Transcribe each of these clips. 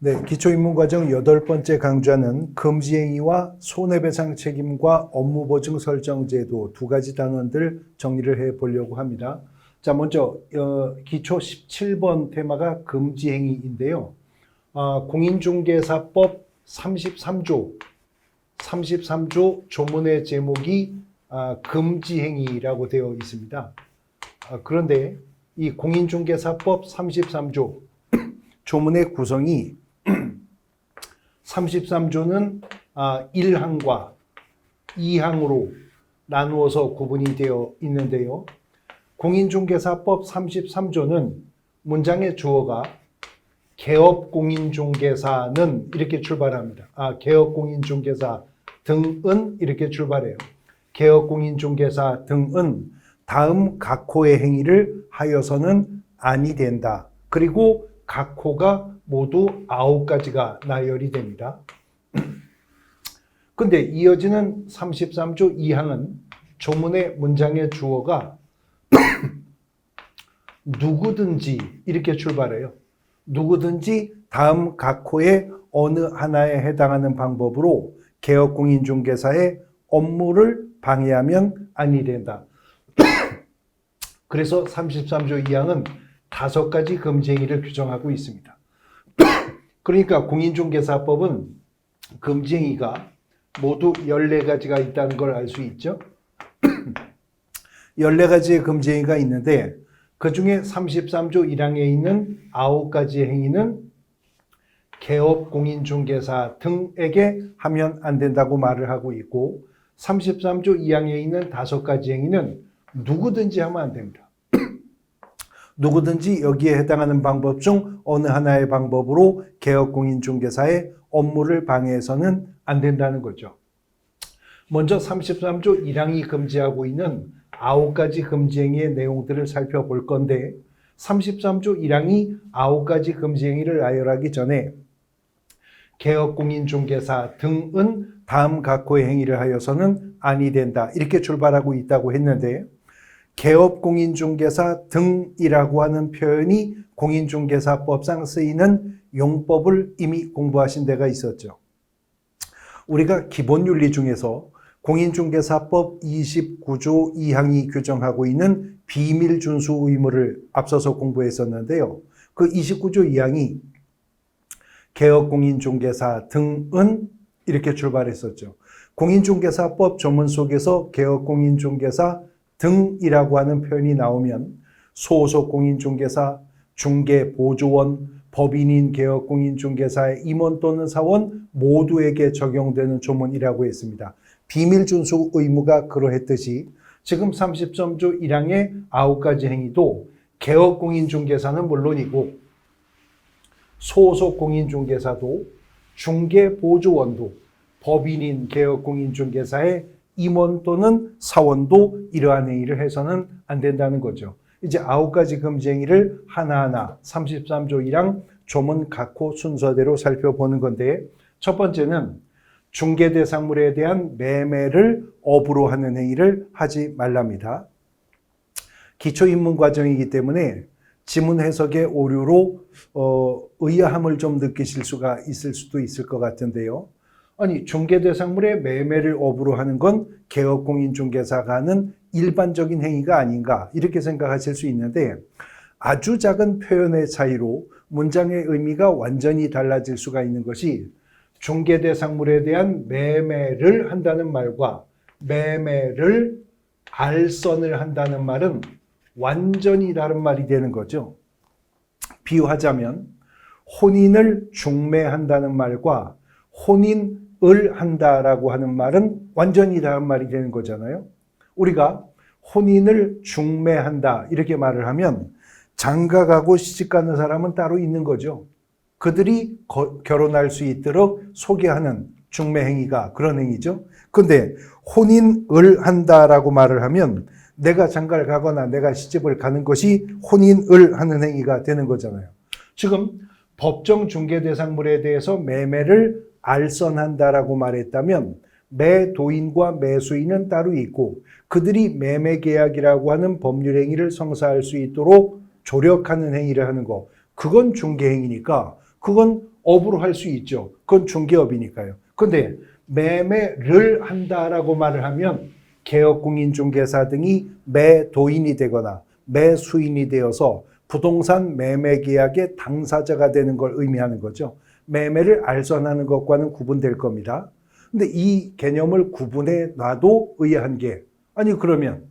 네, 기초입문과정 8번째 강좌는 금지행위와 손해배상 책임과 업무보증 설정제도 두 가지 단원들 정리를 해 보려고 합니다. 자, 먼저 기초 17번 테마가 금지행위인데요. 공인중개사법 33조 조문의 제목이 금지행위라고 되어 있습니다. 그런데 이 공인중개사법 33조 조문의 구성이 33조는 1항과 2항으로 나누어서 구분이 되어 있는데요. 공인중개사법 33조는 문장의 주어가 개업공인중개사는 이렇게 출발합니다. 개업공인중개사 등은 이렇게 출발해요. 개업공인중개사 등은 다음 각호의 행위를 하여서는 아니 된다. 그리고 각호가 모두 9가지가 나열이 됩니다. 근데 이어지는 33조 2항은 조문의 문장의 주어가 누구든지 이렇게 출발해요. 누구든지 다음 각호의 어느 하나에 해당하는 방법으로 개업공인중개사의 업무를 방해하면 아니 된다. 그래서 33조 2항은 5가지 금지행위를 규정하고 있습니다. 그러니까 공인중개사법은 금지행위가 모두 14가지가 있다는 걸 알 수 있죠. 14가지의 금지행위가 있는데 그 중에 33조 1항에 있는 9가지 행위는 개업공인중개사 등에게 하면 안 된다고 말을 하고 있고 33조 2항에 있는 5가지 행위는 누구든지 하면 안 됩니다. 누구든지 여기에 해당하는 방법 중 어느 하나의 방법으로 개업공인중개사의 업무를 방해해서는 안 된다는 거죠. 먼저 33조 1항이 금지하고 있는 9가지 금지행위의 내용들을 살펴볼 건데 33조 1항이 9가지 금지행위를 나열하기 전에 개업공인중개사 등은 다음 각호의 행위를 하여서는 아니 된다. 이렇게 출발하고 있다고 했는데 개업공인중개사 등이라고 하는 표현이 공인중개사법상 쓰이는 용법을 이미 공부하신 데가 있었죠. 우리가 기본윤리 중에서 공인중개사법 29조 2항이 규정하고 있는 비밀준수 의무를 앞서서 공부했었는데요. 그 29조 2항이 개업공인중개사 등은 이렇게 출발했었죠. 공인중개사법 조문 속에서 개업공인중개사 등이라고 하는 표현이 나오면 소속 공인중개사, 중개보조원, 법인인 개업공인중개사의 임원 또는 사원 모두에게 적용되는 조문이라고 했습니다. 비밀준수 의무가 그러했듯이 지금 33조 1항의 9가지 행위도 개업공인중개사는 물론이고 소속 공인중개사도 중개보조원도 법인인 개업공인중개사의 임원 또는 사원도 이러한 행위를 해서는 안 된다는 거죠. 이제 9가지 금지행위를 하나하나 33조 1항 조문 각호 순서대로 살펴보는 건데 첫 번째는 중개대상물에 대한 매매를 업으로 하는 행위를 하지 말랍니다. 기초입문과정이기 때문에 지문 해석의 오류로 의아함을 좀 느끼실 수가 있을 수도 있을 것 같은데요. 아니, 중개대상물의 매매를 업으로 하는 건 개업공인중개사가 하는 일반적인 행위가 아닌가 이렇게 생각하실 수 있는데 아주 작은 표현의 차이로 문장의 의미가 완전히 달라질 수가 있는 것이 중개대상물에 대한 매매를 한다는 말과 매매를 알선을 한다는 말은 완전히 다른 말이 되는 거죠. 비유하자면 혼인을 중매한다는 말과 혼인을 한다라고 하는 말은 완전히 다른 말이 되는 거잖아요. 우리가 혼인을 중매한다 이렇게 말을 하면 장가가고 시집가는 사람은 따로 있는 거죠. 그들이 결혼할 수 있도록 소개하는 중매 행위가 그런 행위죠. 근데 혼인을 한다라고 말을 하면 내가 장가를 가거나 내가 시집을 가는 것이 혼인을 하는 행위가 되는 거잖아요. 지금 법정 중개대상물에 대해서 매매를 알선한다라고 말했다면 매도인과 매수인은 따로 있고 그들이 매매계약이라고 하는 법률행위를 성사할 수 있도록 조력하는 행위를 하는 거 그건 중개행위니까 그건 업으로 할 수 있죠. 그건 중개업이니까요. 근데 매매를 한다라고 말을 하면 개업공인중개사 등이 매도인이 되거나 매수인이 되어서 부동산 매매 계약의 당사자가 되는 걸 의미하는 거죠. 매매를 알선하는 것과는 구분될 겁니다. 근데 이 개념을 구분해 놔도 의아한 게, 아니 그러면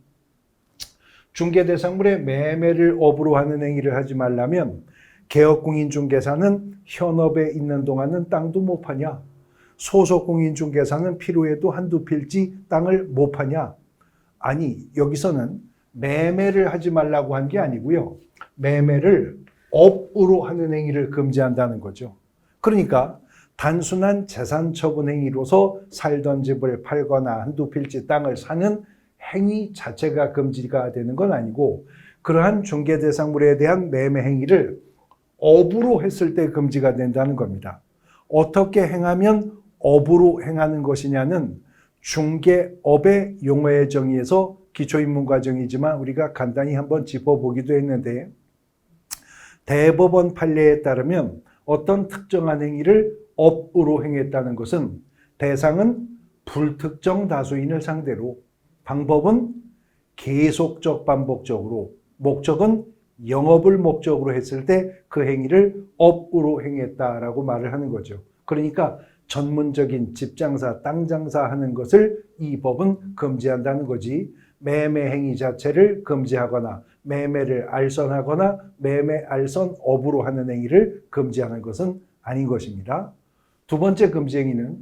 중개대상물의 매매를 업으로 하는 행위를 하지 말라면 개업공인중개사는 현업에 있는 동안은 땅도 못 파냐? 소속공인중개사는 필요해도 한두 필지 땅을 못 파냐? 아니, 여기서는 매매를 하지 말라고 한 게 아니고요. 매매를 업으로 하는 행위를 금지한다는 거죠. 그러니까 단순한 재산 처분 행위로서 살던 집을 팔거나 한두 필지 땅을 사는 행위 자체가 금지가 되는 건 아니고, 그러한 중개대상물에 대한 매매 행위를 업으로 했을 때 금지가 된다는 겁니다. 어떻게 행하면 업으로 행하는 것이냐는 중개업의 용어의 정의에서 기초입문과정이지만 우리가 간단히 한번 짚어보기도 했는데, 대법원 판례에 따르면 어떤 특정한 행위를 업으로 행했다는 것은 대상은 불특정 다수인을 상대로, 방법은 계속적 반복적으로, 목적은 영업을 목적으로 했을 때 그 행위를 업으로 행했다라고 말을 하는 거죠. 그러니까 전문적인 집장사, 땅장사 하는 것을 이 법은 금지한다는 거지, 매매 행위 자체를 금지하거나 매매를 알선하거나 매매 알선 업으로 하는 행위를 금지하는 것은 아닌 것입니다. 두 번째 금지 행위는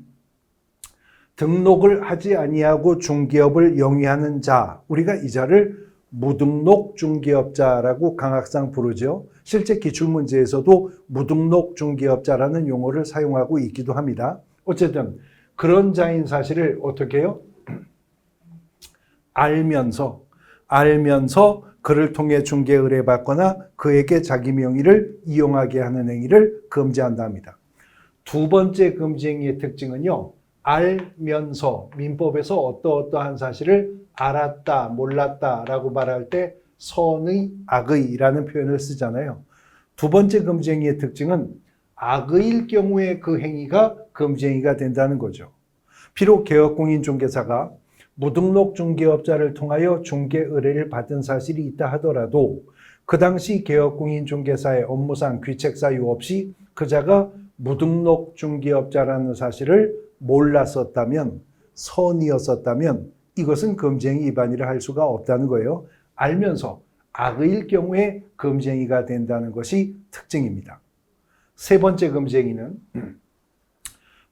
등록을 하지 아니하고 중개업을 영위하는 자, 우리가 이 자를 무등록 중개업자라고 강학상 부르죠. 실제 기출문제에서도 무등록 중개업자라는 용어를 사용하고 있기도 합니다. 어쨌든 그런 자인 사실을 어떻게 해요? 알면서 그를 통해 중개 의뢰받거나 그에게 자기 명의를 이용하게 하는 행위를 금지한다 합니다. 두 번째 금지 행위의 특징은요, 알면서, 민법에서 어떠한 사실을 알았다, 몰랐다라고 말할 때 선의, 악의라는 표현을 쓰잖아요. 두 번째 금지 행위의 특징은 악의일 경우에 그 행위가 금지 행위가 된다는 거죠. 비록 개업공인중개사가 무등록 중개업자를 통하여 중개 의뢰를 받은 사실이 있다 하더라도 그 당시 개업공인중개사의 업무상 귀책 사유 없이 그자가 무등록 중개업자라는 사실을 몰랐었다면, 선이었었다면 이것은 금지행위 위반이라 할 수가 없다는 거예요. 알면서 악의일 경우에 금지행위가 된다는 것이 특징입니다. 세 번째 금지행위는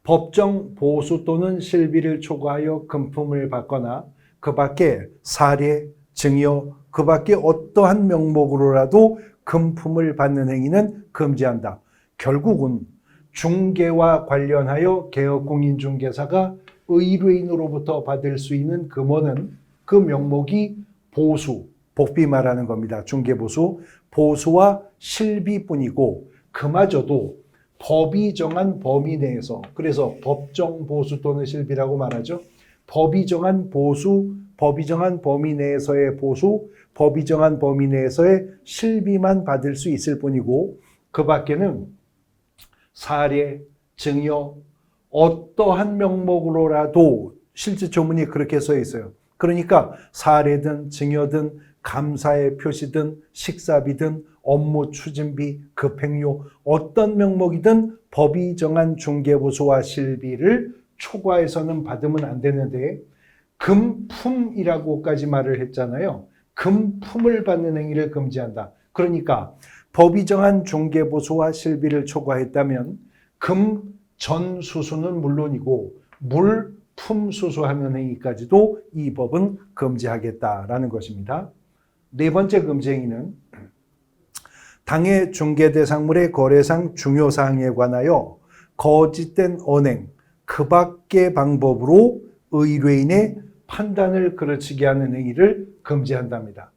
법정 보수 또는 실비를 초과하여 금품을 받거나 그 밖에 사례, 증여, 그 밖에 어떠한 명목으로라도 금품을 받는 행위는 금지한다. 결국은 중개와 관련하여 개업공인중개사가 의뢰인으로부터 받을 수 있는 금원은 그 명목이 보수, 복비 말하는 겁니다. 중개보수, 보수와 실비뿐이고 그마저도 법이 정한 범위 내에서, 그래서 법정 보수 또는 실비라고 말하죠. 법이 정한 보수, 법이 정한 범위 내에서의 보수, 법이 정한 범위 내에서의 실비만 받을 수 있을 뿐이고 그 밖에는 사례, 증여, 어떠한 명목으로라도, 실제 조문이 그렇게 써 있어요. 그러니까 사례든 증여든 감사의 표시든 식사비든 업무 추진비, 급행료, 어떤 명목이든 법이 정한 중개보수와 실비를 초과해서는 받으면 안 되는데 금품이라고까지 말을 했잖아요. 금품을 받는 행위를 금지한다. 그러니까 법이 정한 중개보수와 실비를 초과했다면 금 전 수수는 물론이고 물품 수수하는 행위까지도 이 법은 금지하겠다라는 것입니다. 네 번째 금지 행위는 당해 중개대상물의 거래상 중요사항에 관하여 거짓된 언행, 그 밖의 방법으로 의뢰인의 판단을 그르치게 하는 행위를 금지한답니다.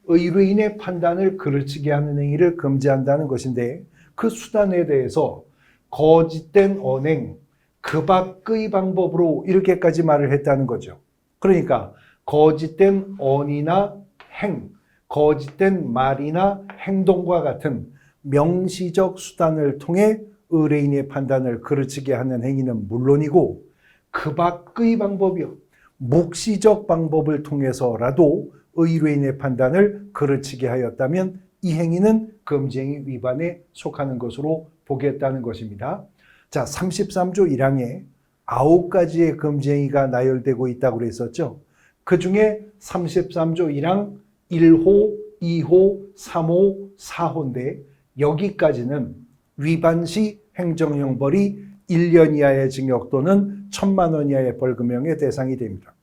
의뢰인의 판단을 그르치게 하는 행위를 금지한다는 것인데 그 수단에 대해서 거짓된 언행, 그 밖의 방법으로 이렇게까지 말을 했다는 거죠. 그러니까 거짓된 언이나 행, 거짓된 말이나 행동과 같은 명시적 수단을 통해 의뢰인의 판단을 그르치게 하는 행위는 물론이고 그 밖의 방법이요. 묵시적 방법을 통해서라도 의뢰인의 판단을 그르치게 하였다면 이 행위는 금지행위 위반에 속하는 것으로 보겠다는 것입니다. 자, 33조 1항에 9가지의 금지행위가 나열되고 있다고 그랬었죠. 그 중에 33조 1항 1호, 2호, 3호, 4호인데 여기까지는 위반 시 행정형벌이 1년 이하의 징역 또는 1,000만 원 이하의 벌금형의 대상이 됩니다.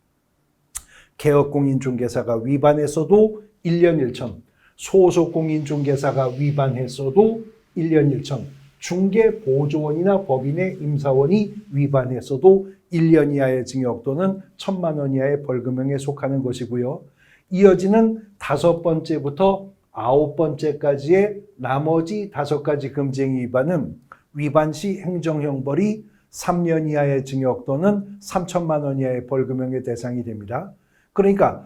개업공인중개사가 위반했어도 1년 1천, 소속공인중개사가 위반했어도 1년 1천, 중개보조원이나 법인의 임사원이 위반했어도 1년 이하의 징역 또는 1,000만 원 이하의 벌금형에 속하는 것이고요. 이어지는 5번째부터 9번째까지의 나머지 5가지 금지행위 위반은 위반 시 행정형벌이 3년 이하의 징역 또는 3,000만 원 이하의 벌금형의 대상이 됩니다. 그러니까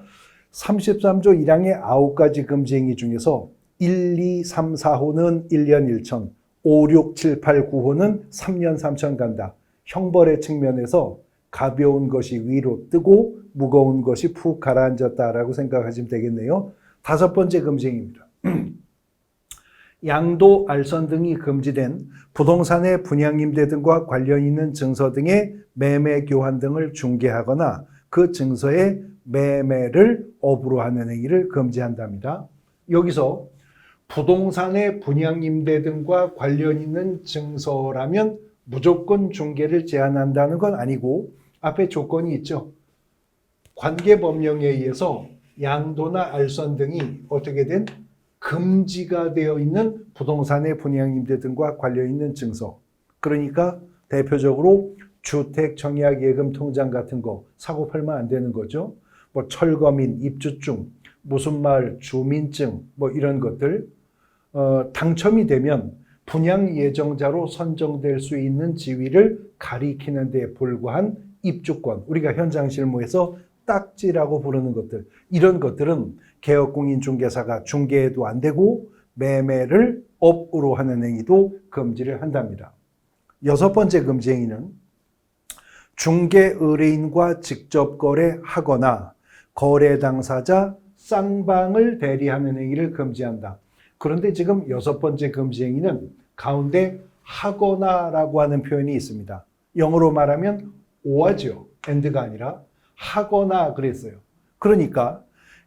33조 1항의 9가지 금지행위 중에서 1, 2, 3, 4호는 1년 1천, 5, 6, 7, 8, 9호는 3년 3천 간다. 형벌의 측면에서 가벼운 것이 위로 뜨고 무거운 것이 푹 가라앉았다라고 생각하시면 되겠네요. 5번째 금지행위입니다. 양도, 알선 등이 금지된 부동산의 분양임대 등과 관련 있는 증서 등의 매매, 교환 등을 중개하거나 그 증서의 매매를 업으로 하는 행위를 금지한답니다. 여기서 부동산의 분양임대 등과 관련 있는 증서라면 무조건 중개를 제한한다는 건 아니고 앞에 조건이 있죠. 관계법령에 의해서 양도나 알선 등이 어떻게 된 금지가 되어 있는 부동산의 분양임대 등과 관련 있는 증서. 그러니까 대표적으로 주택청약예금 통장 같은 거 사고 팔면 안 되는 거죠. 뭐 철거민, 입주증, 무슨 마을, 주민증 뭐 이런 것들 당첨이 되면 분양 예정자로 선정될 수 있는 지위를 가리키는 데 불과한 입주권, 우리가 현장 실무에서 딱지라고 부르는 것들, 이런 것들은 개업공인중개사가 중개해도 안 되고 매매를 업으로 하는 행위도 금지를 한답니다. 6번째 금지 행위는 중개 의뢰인과 직접 거래하거나 거래 당사자 쌍방을 대리하는 행위를 금지한다. 그런데 지금 6번째 금지 행위는 가운데 하거나라고 하는 표현이 있습니다. 영어로 말하면 or죠. and가 아니라 하거나 그랬어요. 그러니까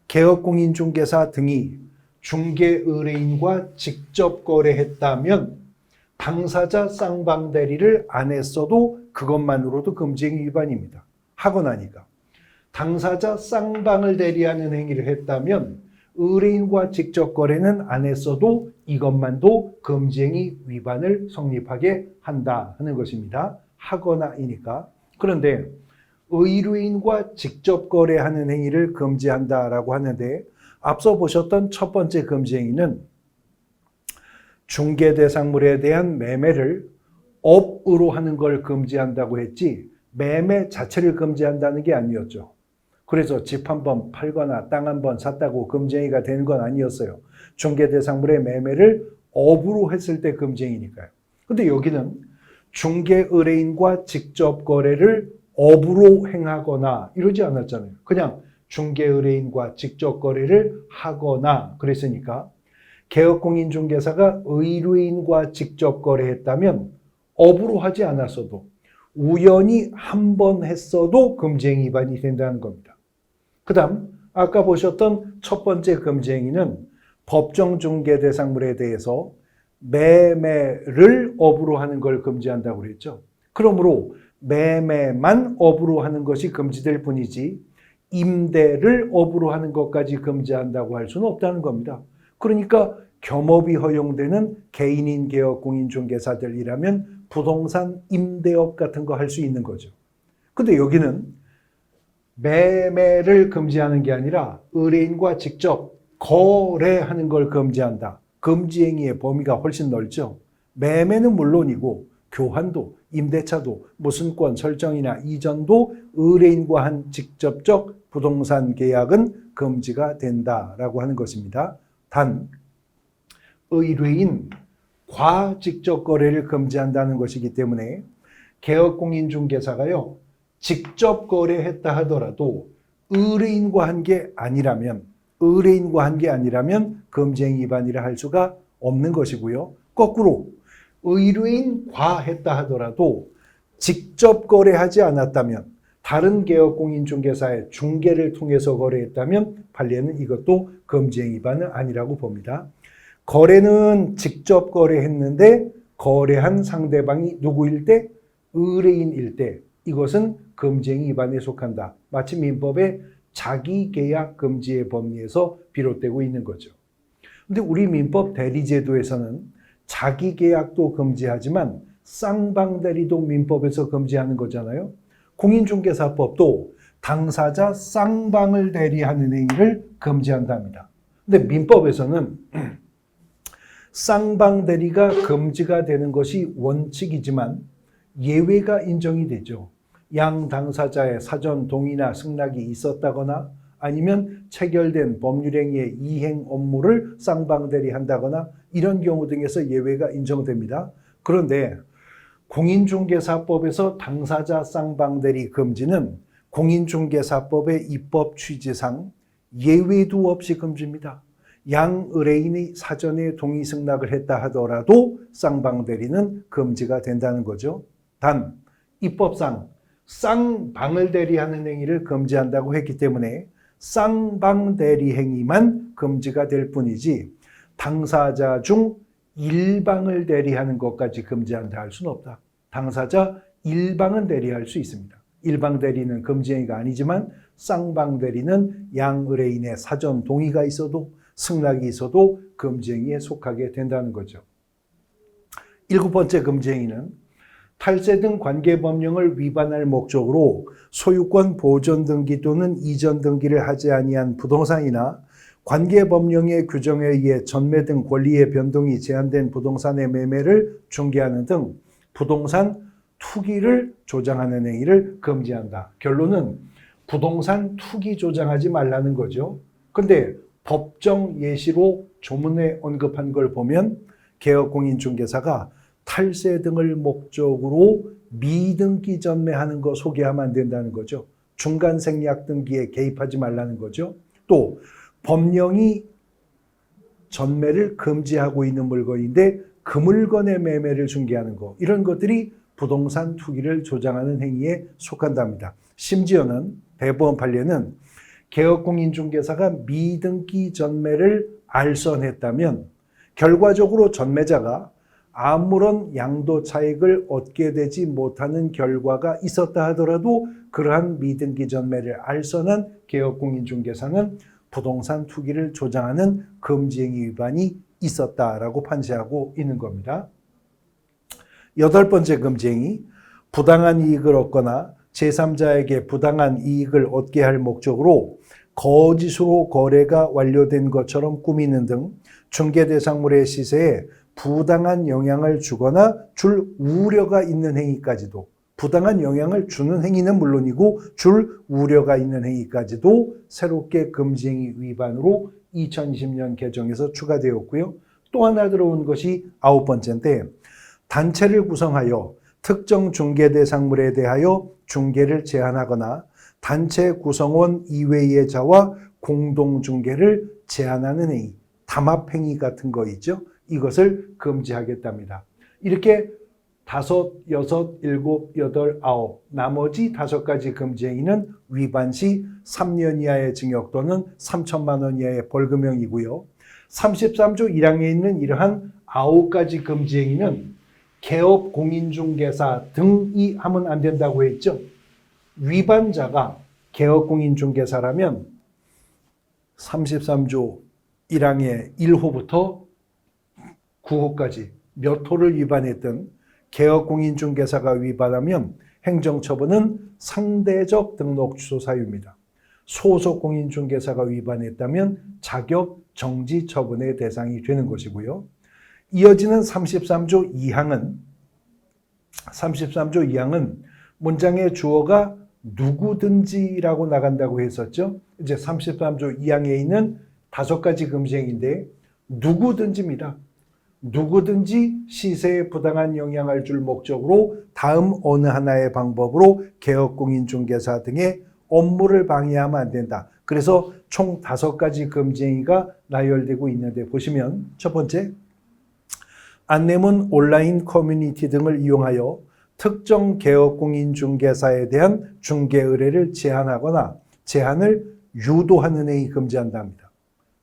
개업공인중개사 등이 중개 의뢰인과 직접 거래했다면 당사자 쌍방 대리를 안 했어도 그것만으로도 금지행위 위반입니다. 하거나니까. 당사자 쌍방을 대리하는 행위를 했다면 의뢰인과 직접 거래는 안 했어도 이것만도 금지행위 위반을 성립하게 한다 하는 것입니다. 하거나이니까. 그런데 의뢰인과 직접 거래하는 행위를 금지한다라고 하는데 앞서 보셨던 첫 번째 금지 행위는 중개 대상물에 대한 매매를 업으로 하는 걸 금지한다고 했지 매매 자체를 금지한다는 게 아니었죠. 그래서 집 한 번 팔거나 땅 한 번 샀다고 금지행위가 되는 건 아니었어요. 중개 대상물의 매매를 업으로 했을 때 금지행위니까요. 근데 여기는 중개 의뢰인과 직접 거래를 업으로 행하거나 이러지 않았잖아요. 그냥 중개 의뢰인과 직접 거래를 하거나 그랬으니까 개업공인중개사가 의뢰인과 직접 거래했다면 업으로 하지 않았어도 우연히 한 번 했어도 금지행위 위반이 된다는 겁니다. 그 다음 아까 보셨던 첫 번째 금지행위는 법정 중개 대상물에 대해서 매매를 업으로 하는 걸 금지한다고 그랬죠. 그러므로 매매만 업으로 하는 것이 금지될 뿐이지 임대를 업으로 하는 것까지 금지한다고 할 수는 없다는 겁니다. 그러니까 겸업이 허용되는 개인인 개업공인중개사들이라면 부동산 임대업 같은 거 할 수 있는 거죠. 근데 여기는 매매를 금지하는 게 아니라 의뢰인과 직접 거래하는 걸 금지한다. 금지행위의 범위가 훨씬 넓죠. 매매는 물론이고 교환도, 임대차도, 무슨권 설정이나 이전도 의뢰인과 한 직접적 부동산 계약은 금지가 된다라고 하는 것입니다. 단 의뢰인 과직접 거래를 금지한다는 것이기 때문에 개업공인중개사가요, 직접 거래했다 하더라도 의뢰인과 한 게 아니라면 금지행위 위반이라 할 수가 없는 것이고요. 거꾸로 의뢰인과 했다 하더라도 직접 거래하지 않았다면, 다른 개업공인중개사의 중개를 통해서 거래했다면 판례는 이것도 금지행위 위반은 아니라고 봅니다. 거래는 직접 거래했는데 거래한 상대방이 누구일 때? 의뢰인일 때 이것은 금지행위 위반에 속한다. 마치 민법의 자기계약 금지의 법리에서 비롯되고 있는 거죠. 근데 우리 민법 대리제도에서는 자기계약도 금지하지만 쌍방대리도 민법에서 금지하는 거잖아요. 공인중개사법도 당사자 쌍방을 대리하는 행위를 금지한답니다. 근데 민법에서는 쌍방대리가 금지가 되는 것이 원칙이지만 예외가 인정이 되죠. 양 당사자의 사전 동의나 승낙이 있었다거나 아니면 체결된 법률행위의 이행 업무를 쌍방대리한다거나 이런 경우 등에서 예외가 인정됩니다. 그런데 공인중개사법에서 당사자 쌍방대리 금지는 공인중개사법의 입법 취지상 예외도 없이 금지입니다. 양 의뢰인이 사전에 동의 승낙을 했다 하더라도 쌍방대리는 금지가 된다는 거죠. 단 입법상 쌍방을 대리하는 행위를 금지한다고 했기 때문에 쌍방대리 행위만 금지가 될 뿐이지 당사자 중 일방을 대리하는 것까지 금지한다 할 수는 없다. 당사자 일방은 대리할 수 있습니다. 일방 대리는 금지행위가 아니지만 쌍방 대리는 양 의뢰인의 사전 동의가 있어도 승낙이 있어도 금지행위에 속하게 된다는 거죠. 7번째 금지행위는 탈세 등 관계법령을 위반할 목적으로 소유권 보존 등기 또는 이전 등기를 하지 아니한 부동산이나 관계법령의 규정에 의해 전매 등 권리의 변동이 제한된 부동산의 매매를 중개하는 등 부동산 투기를 조장하는 행위를 금지한다. 결론은 부동산 투기 조장하지 말라는 거죠. 근데 법정 예시로 조문에 언급한 걸 보면 개업공인중개사가 탈세 등을 목적으로 미등기 전매하는 거 소개하면 안 된다는 거죠. 중간 생략 등기에 개입하지 말라는 거죠. 또 법령이 전매를 금지하고 있는 물건인데 그 물건의 매매를 중개하는 거, 이런 것들이 부동산 투기를 조장하는 행위에 속한답니다. 심지어는 대법원 판례는 개업공인중개사가 미등기 전매를 알선했다면 결과적으로 전매자가 아무런 양도 차익을 얻게 되지 못하는 결과가 있었다 하더라도 그러한 미등기 전매를 알선한 개업공인중개사는 부동산 투기를 조장하는 금지행위 위반이 있었다라고 판시하고 있는 겁니다. 8번째 금지행위, 부당한 이익을 얻거나 제3자에게 부당한 이익을 얻게 할 목적으로 거짓으로 거래가 완료된 것처럼 꾸미는 등 중개대상물의 시세에 부당한 영향을 주거나 줄 우려가 있는 행위까지도, 부당한 영향을 주는 행위는 물론이고 줄 우려가 있는 행위까지도 새롭게 금지행위 위반으로 2020년 개정에서 추가되었고요. 또 하나 들어온 것이 9번째인데 단체를 구성하여 특정 중개대상물에 대하여 중개를 제한하거나 단체 구성원 이외의 자와 공동중개를 제한하는 행위, 담합행위 같은 거 있죠. 이것을 금지하겠답니다. 이렇게 5, 6, 7, 8, 9 나머지 5가지 금지행위는 위반 시 3년 이하의 징역 또는 3천만 원 이하의 벌금형이고요. 33조 1항에 있는 이러한 9가지 금지행위는 개업 공인중개사 등이 하면 안 된다고 했죠. 위반자가 개업 공인중개사라면 33조 1항의 1호부터 9호까지 몇 호를 위반했든 개업공인중개사가 위반하면 행정처분은 상대적 등록 취소 사유입니다. 소속공인중개사가 위반했다면 자격 정지 처분의 대상이 되는 것이고요. 이어지는 33조 2항은 문장의 주어가 누구든지라고 나간다고 했었죠. 이제 33조 2항에 있는 5가지 금지행위인데 누구든지입니다. 누구든지 시세에 부당한 영향을 줄 목적으로 다음 어느 하나의 방법으로 개업공인중개사 등의 업무를 방해하면 안 된다. 그래서 총 5가지 금지 행위가 나열되고 있는데 보시면 첫 번째, 안내문, 온라인 커뮤니티 등을 이용하여 특정 개업공인중개사에 대한 중개 의뢰를 제한하거나 제한을 유도하는 행위 금지한다 합니다.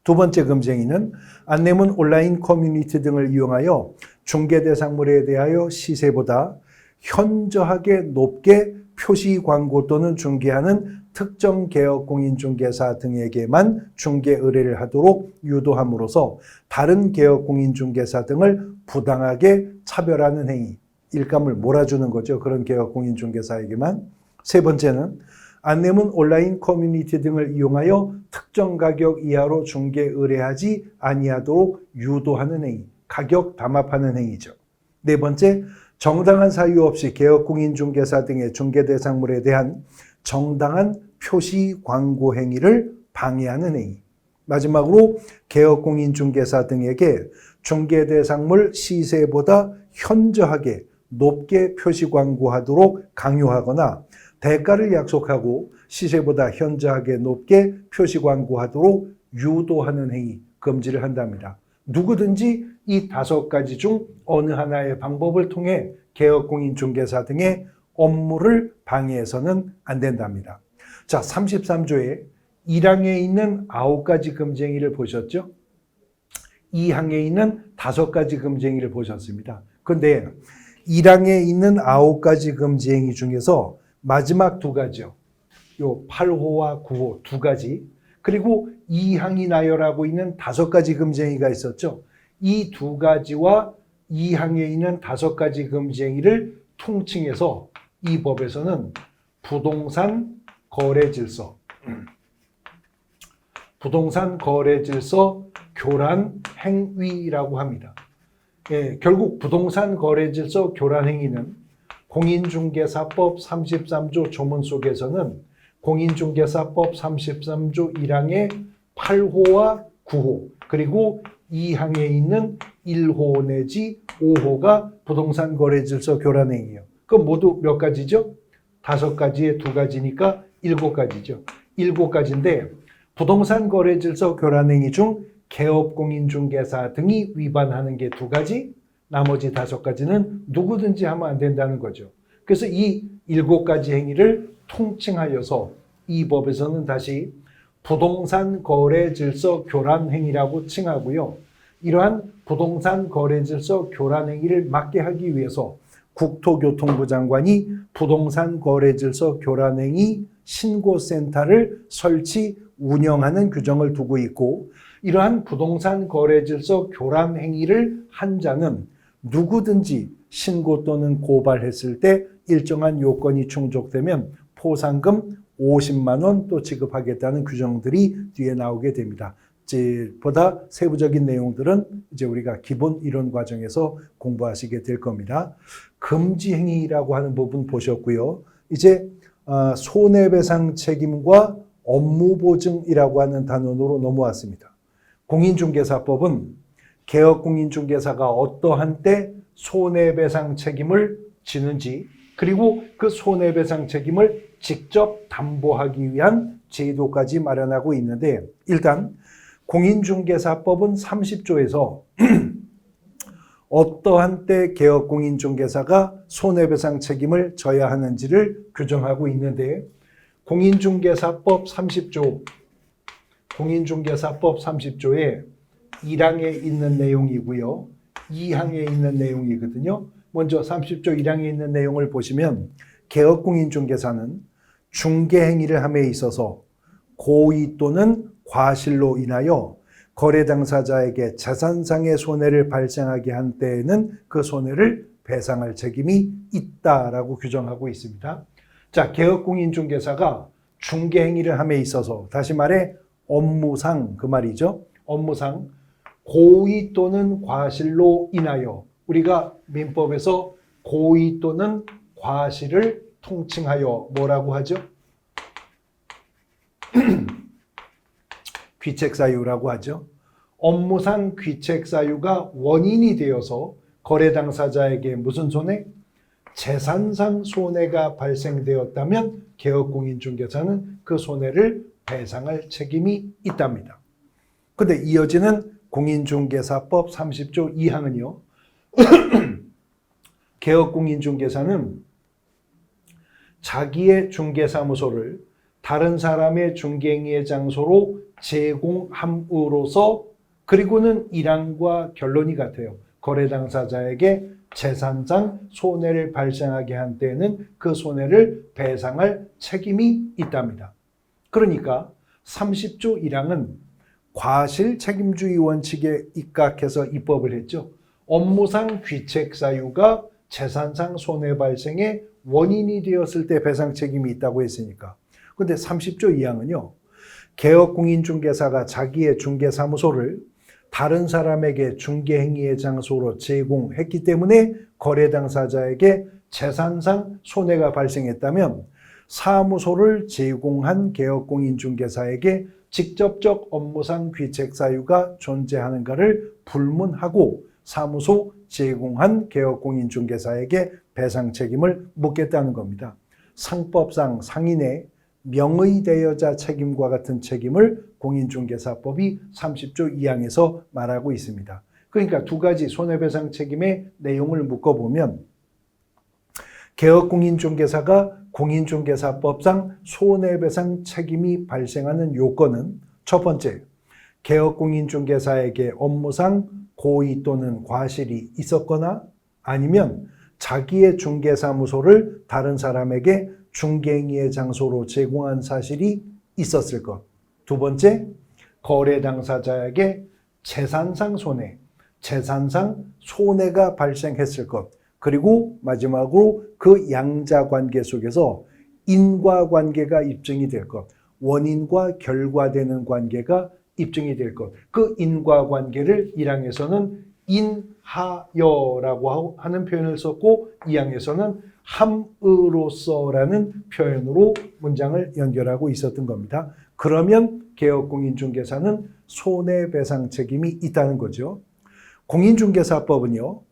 두 번째 금지 행위는 안내문, 온라인 커뮤니티 등을 이용하여 중개 대상물에 대하여 시세보다 현저하게 높게 표시 광고 또는 중개하는 특정 개업공인중개사 등에게만 중개 의뢰를 하도록 유도함으로써 다른 개업공인중개사 등을 부당하게 차별하는 행위, 일감을 몰아주는 거죠. 그런 개업공인중개사에게만. 세 번째는 안내문, 온라인 커뮤니티 등을 이용하여 특정 가격 이하로 중개 의뢰하지 아니하도록 유도하는 행위, 가격 담합하는 행위죠. 네 번째, 정당한 사유 없이 개업공인중개사 등의 중개 대상물에 대한 정당한 표시 광고 행위를 방해하는 행위. 마지막으로 개업공인중개사 등에게 중개 대상물 시세보다 현저하게 높게 표시 광고하도록 강요하거나 대가를 약속하고 시세보다 현저하게 높게 표시 광고하도록 유도하는 행위, 금지를 한답니다. 누구든지 이 5가지 중 어느 하나의 방법을 통해 개업공인중개사 등의 업무를 방해해서는 안 된답니다. 자, 33조에 1항에 있는 9가지 금지 행위를 보셨죠? 2항에 있는 5가지 금지 행위를 보셨습니다. 그런데 1항에 있는 9가지 금지 행위 중에서 마지막 2가지요. 요 8호와 9호 2가지. 그리고 2항이 나열하고 있는 5가지 금지 행위가 있었죠. 이 2가지와 2항에 있는 5가지 금지 행위를 통칭해서 이 법에서는 부동산 거래질서 교란 행위라고 합니다. 예, 결국 부동산 거래질서 교란 행위는 공인중개사법 33조 조문 속에서는 공인중개사법 33조 1항의 8호와 9호 그리고 2항에 있는 1호 내지 5호가 부동산 거래질서 교란 행위예요. 그럼 모두 몇 가지죠? 5가지에 2가지니까 7가지죠. 7가지인데 부동산 거래질서 교란 행위 중 개업공인중개사 등이 위반하는 게 2가지, 나머지 5가지는 누구든지 하면 안 된다는 거죠. 그래서 이 7가지 행위를 통칭하여서 이 법에서는 다시 부동산 거래질서 교란 행위라고 칭하고요. 이러한 부동산 거래질서 교란 행위를 막게 하기 위해서 국토교통부 장관이 부동산 거래질서 교란 행위 신고센터를 설치 운영하는 규정을 두고 있고, 이러한 부동산 거래질서 교란 행위를 한 자는 누구든지 신고 또는 고발했을 때 일정한 요건이 충족되면 포상금 50만 원 또 지급하겠다는 규정들이 뒤에 나오게 됩니다. 보다 세부적인 내용들은 이제 우리가 기본 이론 과정에서 공부하시게 될 겁니다. 금지 행위라고 하는 부분 보셨고요. 이제 손해배상 책임과 업무보증이라고 하는 단원으로 넘어왔습니다. 공인중개사법은 개업공인중개사가 어떠한 때 손해배상 책임을 지는지, 그리고 그 손해배상 책임을 직접 담보하기 위한 제도까지 마련하고 있는데, 일단 공인중개사법은 30조에서 어떠한 때 개업공인중개사가 손해배상 책임을 져야 하는지를 규정하고 있는데, 공인중개사법 30조에 1항에 있는 내용이고요. 2항에 있는 내용이거든요. 먼저 30조 1항에 있는 내용을 보시면 개업공인중개사는 중개행위를 함에 있어서 고의 또는 과실로 인하여 거래 당사자에게 재산상의 손해를 발생하게 한 때에는 그 손해를 배상할 책임이 있다라고 규정하고 있습니다. 자, 개업공인중개사가 중개행위를 함에 있어서, 다시 말해 업무상, 그 말이죠. 업무상 고의 또는 과실로 인하여, 우리가 민법에서 고의 또는 과실을 통칭하여 뭐라고 하죠? 귀책사유라고 하죠. 업무상 귀책 사유가 원인이 되어서 거래 당사자에게 무슨 손해? 재산상 손해가 발생되었다면 개업공인중개사는 그 손해를 배상할 책임이 있답니다. 근데 이어지는 공인중개사법 30조 2항은요. 개업공인중개사는 자기의 중개사무소를 다른 사람의 중개행위의 장소로 제공함으로써 그리고는 1항과 결론이 같아요. 거래 당사자에게 재산상 손해를 발생하게 한 때에는 그 손해를 배상할 책임이 있답니다. 그러니까 30조 1항은 과실 책임주의 원칙에 입각해서 입법을 했죠. 업무상 귀책 사유가 재산상 손해 발생의 원인이 되었을 때 배상 책임이 있다고 했으니까. 근데 30조 2항은요. 개업공인중개사가 자기의 중개사무소를 다른 사람에게 중개행위의 장소로 제공했기 때문에 거래 당사자에게 재산상 손해가 발생했다면 사무소를 제공한 개업공인중개사에게 직접적 업무상 귀책 사유가 존재하는가를 불문하고 사무소 제공한 개업공인중개사에게 배상 책임을 묻겠다는 겁니다. 상법상 상인의 명의대여자 책임과 같은 책임을 공인중개사법이 30조 2항에서 말하고 있습니다. 그러니까 두 가지 손해배상 책임의 내용을 묶어보면 개업공인중개사가 공인중개사법상 손해배상 책임이 발생하는 요건은 첫 번째, 개업공인중개사에게 업무상 고의 또는 과실이 있었거나 아니면 자기의 중개사무소를 다른 사람에게 중개행위의 장소로 제공한 사실이 있었을 것. 두 번째, 거래 당사자에게 재산상 손해가 발생했을 것. 그리고 마지막으로 그 양자 관계 속에서 인과관계가 입증이 될 것. 원인과 결과되는 관계가 입증이 될 것. 그 인과관계를 1항에서는 인하여라고 하는 표현을 썼고 2항에서는 함으로써라는 표현으로 문장을 연결하고 있었던 겁니다. 그러면 개업공인중개사는 손해배상 책임이 있다는 거죠. 공인중개사법은요.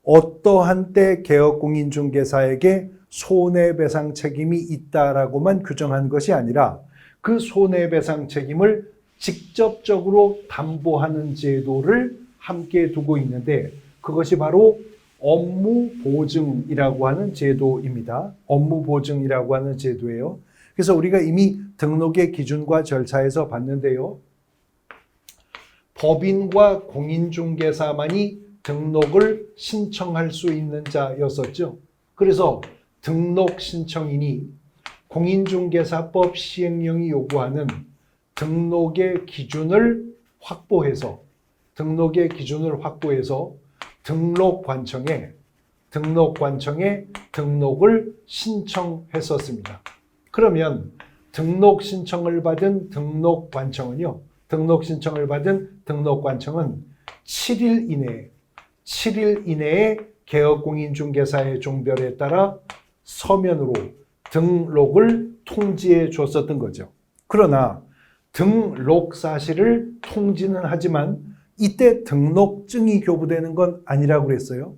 어떠한 때 개업공인중개사에게 손해배상 책임이 있다라고만 규정한 것이 아니라 그 손해배상 책임을 직접적으로 담보하는 제도를 함께 두고 있는데 그것이 바로 업무보증이라고 하는 제도입니다. 업무보증이라고 하는 제도예요. 그래서 우리가 이미 등록의 기준과 절차에서 봤는데요. 법인과 공인중개사만이 등록을 신청할 수 있는 자였었죠. 그래서 등록 신청인이 공인중개사법 시행령이 요구하는 등록의 기준을 확보해서 등록관청에 등록을 신청했었습니다. 그러면 등록 신청을 받은 등록관청은 7일 이내에 개업공인중개사의 종별에 따라 서면으로 등록을 통지해 줬었던 거죠. 그러나 등록 사실을 통지는 하지만 이때 등록증이 교부되는 건 아니라고 그랬어요.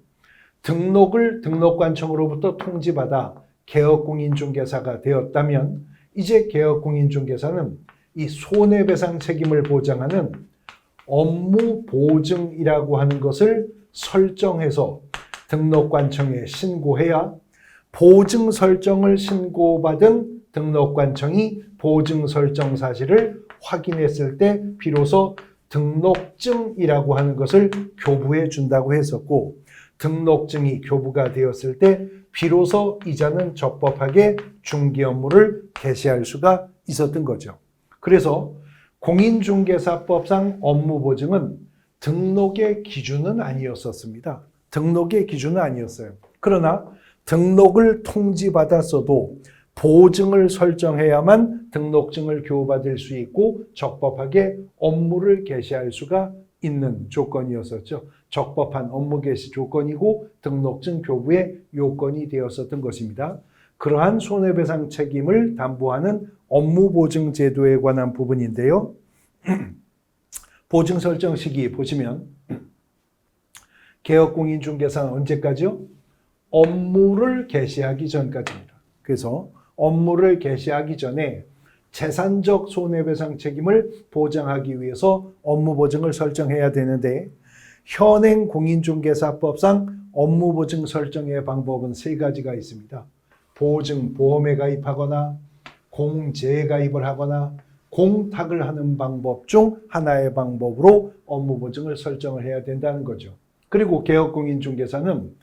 등록을 등록관청으로부터 통지받아 개업공인중개사가 되었다면 이제 개업공인중개사는 이 손해배상 책임을 보장하는 업무보증이라고 하는 것을 설정해서 등록관청에 신고해야 보증 설정을 신고받은 등록관청이 보증 설정 사실을 확인했을 때 비로소 등록증이라고 하는 것을 교부해 준다고 했었고 등록증이 교부가 되었을 때 비로소 이자는 적법하게 중개 업무를 개시할 수가 있었던 거죠. 그래서 공인중개사법상 업무보증은 등록의 기준은 아니었었습니다. 등록의 기준은 아니었어요. 그러나 등록을 통지받았어도 보증을 설정해야만 등록증을 교부받을 수 있고 적법하게 업무를 개시할 수가 있는 조건이었었죠. 적법한 업무 개시 조건이고 등록증 교부의 요건이 되었었던 것입니다. 그러한 손해배상 책임을 담보하는 업무보증 제도에 관한 부분인데요. 보증 설정 시기 보시면 개업공인중개사는 언제까지요? 업무를 개시하기 전까지입니다. 그래서 업무를 개시하기 전에 재산적 손해배상 책임을 보장하기 위해서 업무보증을 설정해야 되는데 현행 공인중개사법상 업무보증 설정의 방법은 세 가지가 있습니다. 보증보험에 가입하거나 공제에 가입을 하거나 공탁을 하는 방법 중 하나의 방법으로 업무보증을 설정을 해야 된다는 거죠. 그리고 개업공인중개사는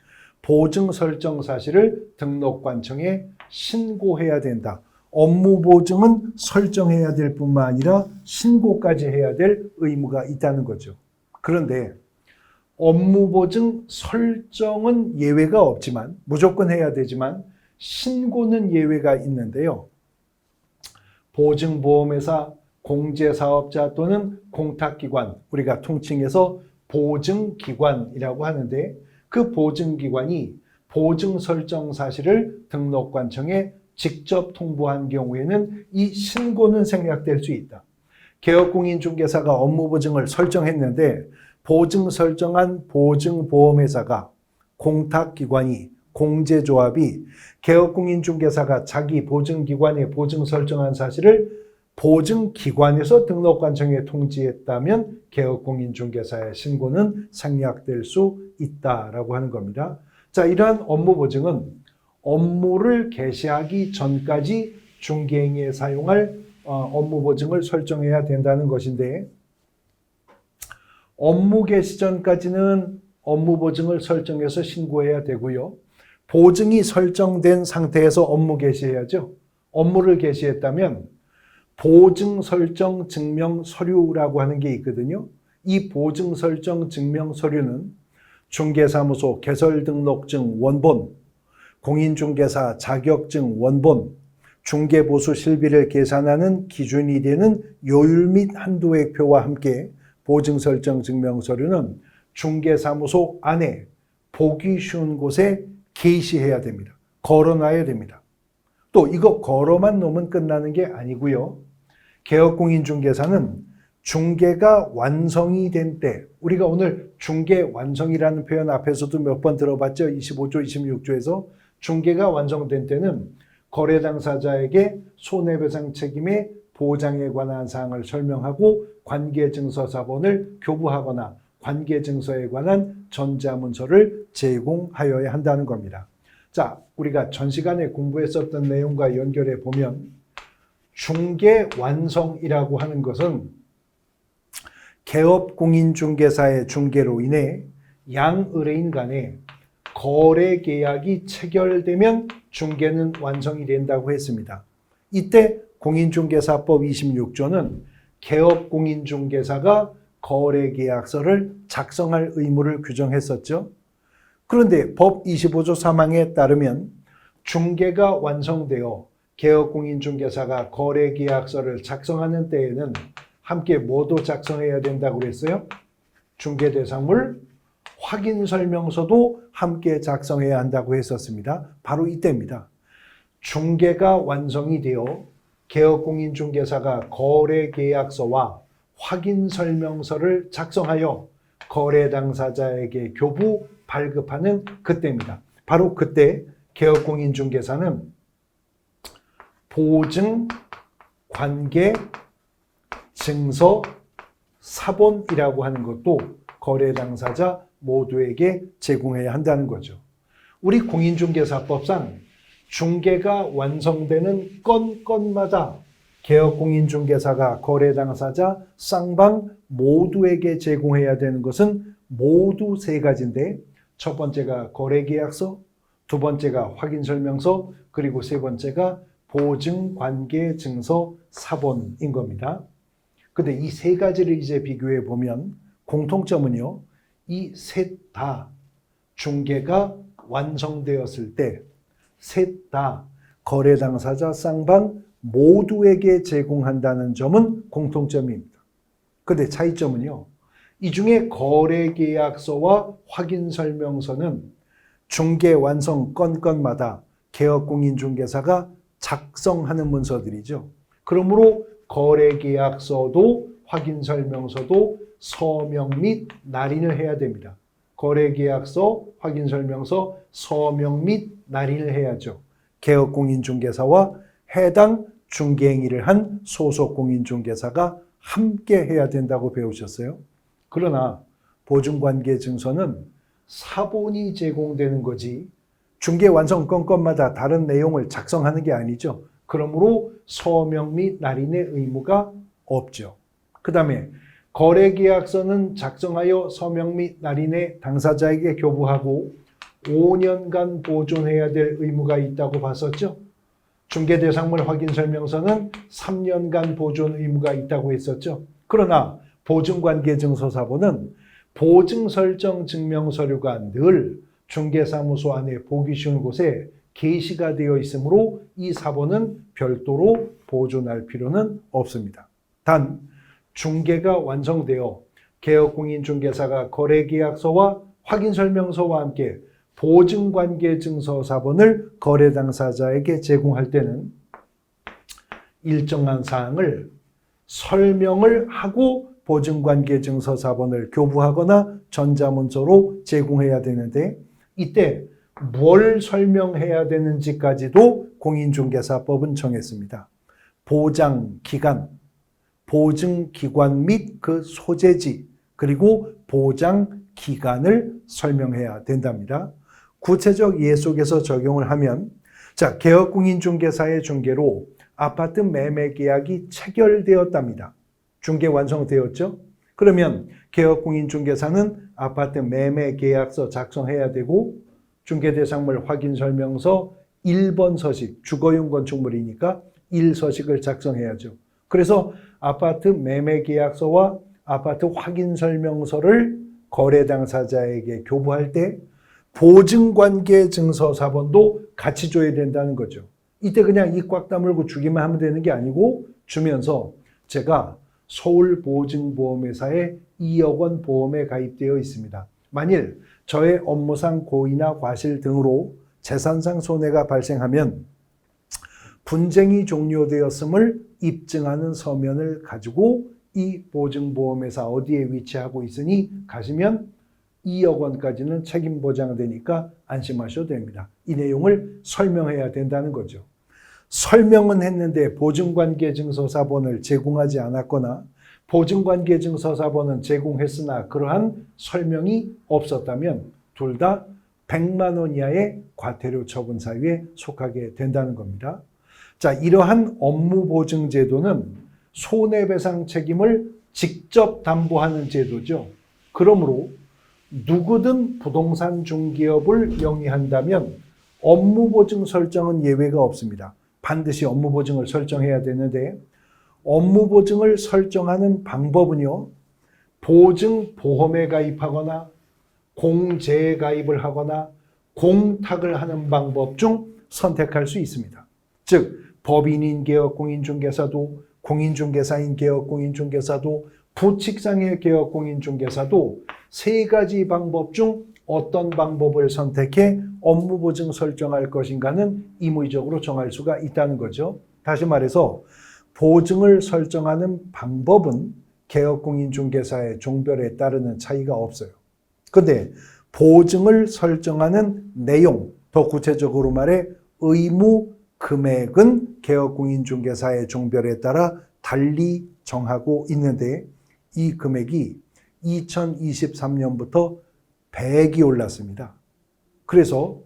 보증 설정 사실을 등록관청에 신고해야 된다. 업무보증은 설정해야 될 뿐만 아니라 신고까지 해야 될 의무가 있다는 거죠. 그런데 업무보증 설정은 예외가 없지만 무조건 해야 되지만 신고는 예외가 있는데요. 보증보험회사, 공제사업자 또는 공탁기관, 우리가 통칭해서 보증기관이라고 하는데 그 보증기관이 보증 설정 사실을 등록관청에 직접 통보한 경우에는 이 신고는 생략될 수 있다. 개업공인중개사가 업무보증을 설정했는데 보증 설정한 보증보험회사가, 공탁기관이, 공제조합이 개업공인중개사가 자기 보증기관에 보증 설정한 사실을 보증기관에서 등록관청에 통지했다면 개업공인중개사의 신고는 생략될 수 있다라고 하는 겁니다. 자, 이러한 업무보증은 업무를 개시하기 전까지 중개행위에 사용할 업무보증을 설정해야 된다는 것인데 업무 개시 전까지는 업무보증을 설정해서 신고해야 되고요. 보증이 설정된 상태에서 업무 개시해야죠. 업무를 개시했다면 보증 설정 증명 서류라고 하는 게 있거든요. 이 보증 설정 증명 서류는 중개사무소 개설등록증 원본, 공인중개사 자격증 원본, 중개보수 실비를 계산하는 기준이 되는 요율 및 한도액표와 함께 보증 설정 증명 서류는 중개사무소 안에 보기 쉬운 곳에 게시해야 됩니다. 걸어놔야 됩니다. 또 이거 걸어만 놓으면 끝나는 게 아니고요. 개업공인중개사는 중개가 완성이 된 때, 우리가 오늘 중개 완성이라는 표현 앞에서도 몇 번 들어봤죠. 25조, 26조에서 중개가 완성된 때는 거래 당사자에게 손해배상 책임의 보장에 관한 사항을 설명하고 관계증서 자본을 교부하거나 관계증서에 관한 전자문서를 제공하여야 한다는 겁니다. 자, 우리가 전 시간에 공부했었던 내용과 연결해 보면 중개 완성이라고 하는 것은 개업공인중개사의 중개로 인해 양의뢰인 간에 거래 계약이 체결되면 중개는 완성이 된다고 했습니다. 이때 공인중개사법 26조는 개업공인중개사가 거래계약서를 작성할 의무를 규정했었죠. 그런데 법 25조 3항에 따르면 중개가 완성되어 개업공인중개사가 거래계약서를 작성하는 때에는 함께 뭐도 작성해야 된다고 그랬어요? 중개대상물 확인설명서도 함께 작성해야 한다고 했었습니다. 바로 이때입니다. 중개가 완성이 되어 개업공인중개사가 거래계약서와 확인설명서를 작성하여 거래 당사자에게 교부, 발급하는 그때입니다. 바로 그때 개업공인중개사는 보증, 관계, 증서, 사본이라고 하는 것도 거래 당사자 모두에게 제공해야 한다는 거죠. 우리 공인중개사법상 중개가 완성되는 건마다 개업공인중개사가 거래 당사자, 쌍방 모두에게 제공해야 되는 것은 모두 세 가지인데 첫 번째가 거래계약서, 두 번째가 확인설명서, 그리고 세 번째가 보증, 관계, 증서, 사본인 겁니다. 근데 이 세 가지를 이제 비교해 보면 공통점은요. 이 셋 다 중개가 완성되었을 때 셋 다 거래 당사자, 쌍방 모두에게 제공한다는 점은 공통점입니다. 근데 차이점은요. 이 중에 거래계약서와 확인설명서는 중개 완성 건마다 개업공인중개사가 작성하는 문서들이죠. 그러므로 거래계약서도 확인설명서도 서명 및 날인을 해야 됩니다. 거래계약서, 확인설명서, 서명 및 날인을 해야죠. 개업공인중개사와 해당 중개행위를 한 소속공인중개사가 함께 해야 된다고 배우셨어요. 그러나 보증관계증서는 사본이 제공되는 거지 중개완성건건마다 다른 내용을 작성하는 게 아니죠. 그러므로 서명 및 날인의 의무가 없죠. 그 다음에 거래계약서는 작성하여 서명 및 날인의 당사자에게 교부하고 5년간 보존해야 될 의무가 있다고 봤었죠. 중개대상물 확인설명서는 3년간 보존 의무가 있다고 했었죠. 그러나 보증관계증서사본은 보증설정 증명서류가 늘 중개사무소 안에 보기 쉬운 곳에 게시가 되어 있으므로 이 사본은 별도로 보존할 필요는 없습니다. 단 중개가 완성되어 개업공인중개사가 거래계약서와 확인설명서와 함께 보증관계증서사본을 거래 당사자에게 제공할 때는 일정한 사항을 설명을 하고 보증관계증서사본을 교부하거나 전자문서로 제공해야 되는데 이때 뭘 설명해야 되는지까지도 공인중개사법은 정했습니다. 보장기간, 보증기관 및 그 소재지, 그리고 보장기간을 설명해야 된답니다. 구체적 예 속에서 적용을 하면 자, 개업공인중개사의 중개로 아파트 매매 계약이 체결되었답니다. 중개 완성되었죠? 그러면 개업공인중개사는 아파트 매매 계약서 작성해야 되고 중개대상물 확인설명서 1번 서식, 주거용 건축물이니까 1서식을 작성해야죠. 그래서 아파트 매매 계약서와 아파트 확인설명서를 거래 당사자에게 교부할 때 보증관계증서사본도 같이 줘야 된다는 거죠. 이때 그냥 입 꽉 다물고 주기만 하면 되는 게 아니고 주면서 제가 서울보증보험회사에 2억 원 보험에 가입되어 있습니다. 만일 저의 업무상 고의나 과실 등으로 재산상 손해가 발생하면 분쟁이 종료되었음을 입증하는 서면을 가지고 이 보증보험회사 어디에 위치하고 있으니 가시면 2억 원까지는 책임 보장되니까 안심하셔도 됩니다. 이 내용을 설명해야 된다는 거죠. 설명은 했는데 보증관계증서사본을 제공하지 않았거나 보증관계증서사본은 제공했으나 그러한 설명이 없었다면 둘 다 100만 원 이하의 과태료 처분 사유에 속하게 된다는 겁니다. 자, 이러한 업무보증제도는 손해배상 책임을 직접 담보하는 제도죠. 그러므로 누구든 부동산 중개업을 영위한다면 업무보증 설정은 예외가 없습니다. 반드시 업무보증을 설정해야 되는데 업무보증을 설정하는 방법은요. 보증보험에 가입하거나 공제에 가입을 하거나 공탁을 하는 방법 중 선택할 수 있습니다. 즉 법인인 개업공인중개사도 공인중개사인 개업공인중개사도 부칙상의 개업공인중개사도 세 가지 방법 중 어떤 방법을 선택해 업무보증 설정할 것인가는 임의적으로 정할 수가 있다는 거죠. 다시 말해서 보증을 설정하는 방법은 개업공인중개사의 종별에 따르는 차이가 없어요. 그런데 보증을 설정하는 내용, 더 구체적으로 말해 의무 금액은 개업공인중개사의 종별에 따라 달리 정하고 있는데 이 금액이 2023년부터 100이 올랐습니다. 그래서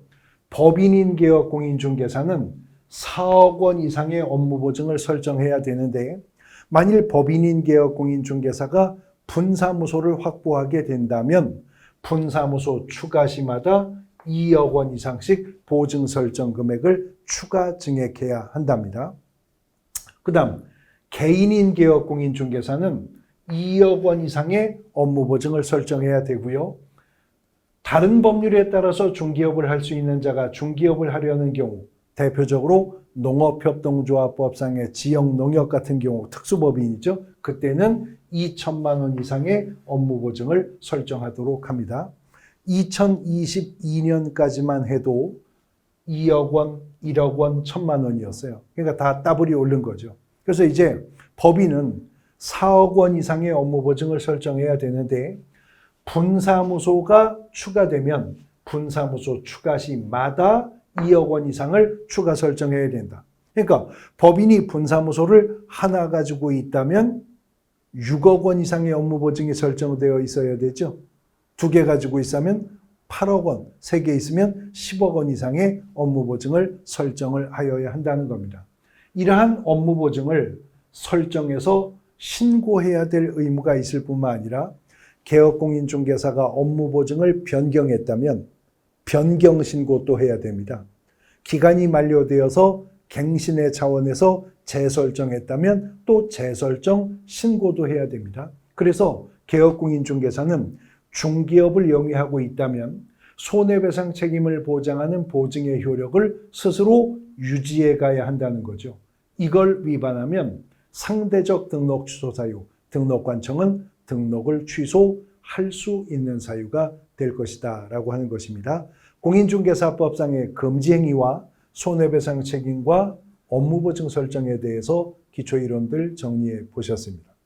법인인 개업공인중개사는 4억 원 이상의 업무보증을 설정해야 되는데 만일 법인인 개업공인중개사가 분사무소를 확보하게 된다면 분사무소 추가시마다 2억 원 이상씩 보증 설정 금액을 추가 증액해야 한답니다. 그 다음 개인인 개업공인중개사는 2억 원 이상의 업무보증을 설정해야 되고요. 다른 법률에 따라서 중개업을 할 수 있는 자가 중개업을 하려는 경우 대표적으로 농업협동조합법상의 지역농협 같은 경우 특수법인이죠. 그때는 2천만 원 이상의 업무보증을 설정하도록 합니다. 2022년까지만 해도 2억 원, 1억 원, 1천만 원이었어요. 그러니까 다 더블이 오른 거죠. 그래서 이제 법인은 4억 원 이상의 업무 보증을 설정해야 되는데 분사무소가 추가되면 분사무소 추가 시마다 2억 원 이상을 추가 설정해야 된다. 그러니까 법인이 분사무소를 하나 가지고 있다면 6억 원 이상의 업무 보증이 설정되어 있어야 되죠. 2개 가지고 있으면 8억 원, 3개 있으면 10억 원 이상의 업무 보증을 설정을 하여야 한다는 겁니다. 이러한 업무 보증을 설정해서 신고해야 될 의무가 있을 뿐만 아니라 개업공인중개사가 업무 보증을 변경했다면 변경 신고도 해야 됩니다. 기간이 만료되어서 갱신의 차원에서 재설정했다면 또 재설정 신고도 해야 됩니다. 그래서 개업공인중개사는 중개업을 영위하고 있다면 손해배상 책임을 보장하는 보증의 효력을 스스로 유지해 가야 한다는 거죠. 이걸 위반하면 상대적 등록 취소 사유, 등록관청은 등록을 취소할 수 있는 사유가 될 것이다 라고 하는 것입니다. 공인중개사법상의 금지행위와 손해배상 책임과 업무보증 설정에 대해서 기초이론들 정리해 보셨습니다.